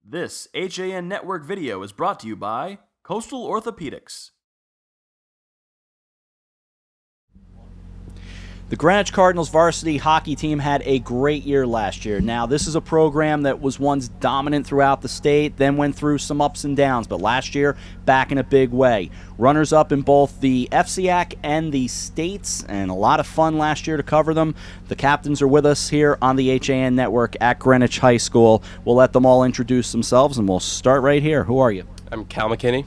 This HAN Network video is brought to you by Coastal Orthopedics. The Greenwich Cardinals varsity hockey team had a great year last year. Now, this is a program that was once dominant throughout the state, then went through some ups and downs, but last year, back in a big way. Runners-up in both the FCIAC and the states, and a lot of fun last year to cover them. The captains are with us here on the HAN Network at Greenwich High School. We'll let them all introduce themselves, and we'll start right here. Who are you? I'm Cal McKinney.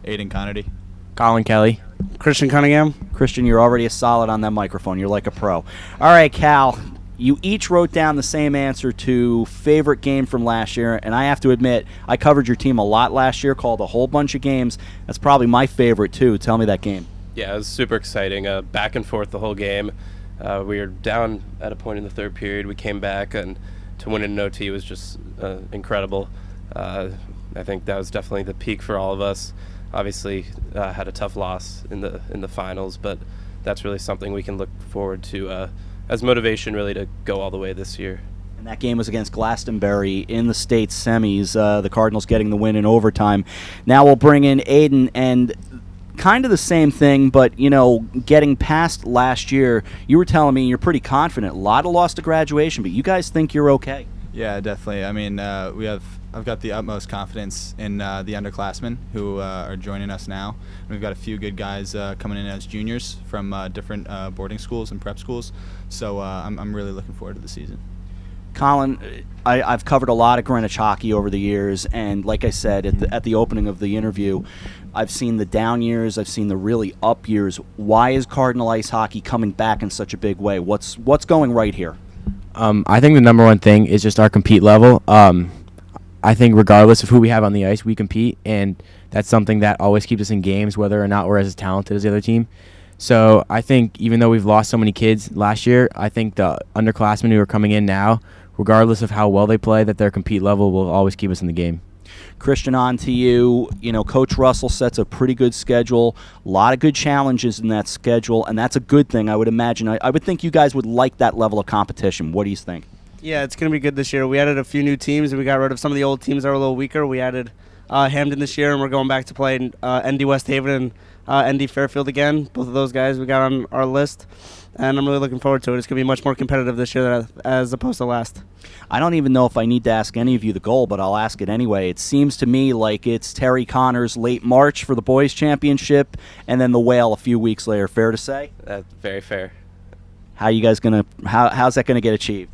Aiden Connerty. Colin Kelly. Kristian Cunningham. Kristian, you're already solid on that microphone. You're like a pro. All right, Cal, you each wrote down the same answer to favorite game from last year, and I have to admit, I covered your team a lot last year, called a whole bunch of games. That's probably my favorite, too. Tell me that game. Yeah, it was super exciting. Back and forth the whole game. We were down at a point in the third period. We came back, and to win in OT was just incredible. I think that was definitely the peak for all of us. Obviously, had a tough loss in the finals, but that's really something we can look forward to as motivation, really, to go all the way this year. And that game was against Glastonbury in the state semis. The Cardinals getting the win in overtime. Now we'll bring in Aiden, and kind of the same thing, but getting past last year, you were telling me you're pretty confident. A lot of loss to graduation, but you guys think you're okay? Yeah, definitely. I mean, I've got the utmost confidence in the underclassmen who are joining us now. And we've got a few good guys coming in as juniors from different boarding schools and prep schools. So I'm really looking forward to the season. Colin, I've covered a lot of Greenwich hockey over the years, and like I said at the opening of the interview, I've seen the down years, I've seen the really up years. Why is Cardinal ice hockey coming back in such a big way? What's going right here? I think the number one thing is just our compete level. I think regardless of who we have on the ice, we compete, and that's something that always keeps us in games, whether or not we're as talented as the other team. So I think even though we've lost so many kids last year, I think the underclassmen who are coming in now, regardless of how well they play, that their compete level will always keep us in the game. Kristian, on to you. Coach Russell sets a pretty good schedule, a lot of good challenges in that schedule, and that's a good thing, I would imagine. I would think you guys would like that level of competition. What do you think? Yeah, it's going to be good this year. We added a few new teams, and we got rid of some of the old teams that were a little weaker. We added Hamden this year, and we're going back to play ND West Haven and ND Fairfield again. Both of those guys we got on our list, and I'm really looking forward to it. It's going to be much more competitive this year as opposed to last. I don't even know if I need to ask any of you the goal, but I'll ask it anyway. It seems to me like it's Terry Connor's late March for the boys' championship, and then the Whale a few weeks later. Fair to say? That's very fair. How you guys how's that gonna get achieved?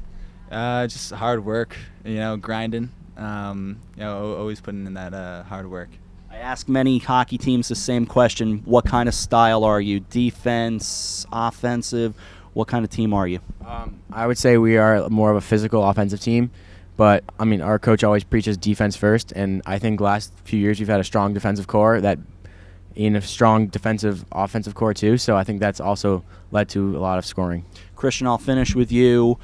Just hard work, grinding, always putting in that hard work. I ask many hockey teams the same question. What kind of style are you? Defense, offensive? What kind of team are you? I would say we are more of a physical offensive team, but I mean our coach always preaches defense first, and I think last few years we've had a strong defensive core that in a strong defensive offensive core too, so I think that's also led to a lot of scoring. Kristian, I'll finish with you.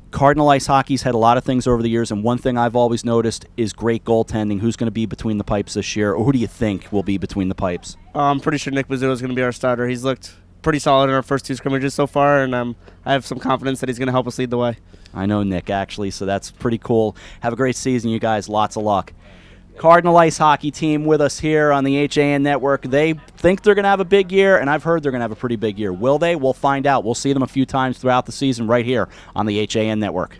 Cardinal ice hockey's had a lot of things over the years, and one thing I've always noticed is great goaltending. Who's going to be between the pipes this year, or who do you think will be between the pipes? I'm pretty sure Nick Bazzuto is going to be our starter. He's looked pretty solid in our first two scrimmages so far, and I have some confidence that he's going to help us lead the way. I know Nick, actually, so that's pretty cool. Have a great season, you guys. Lots of luck. Cardinal ice hockey team with us here on the HAN Network. They think they're going to have a big year, and I've heard they're going to have a pretty big year. Will they? We'll find out. We'll see them a few times throughout the season right here on the HAN Network.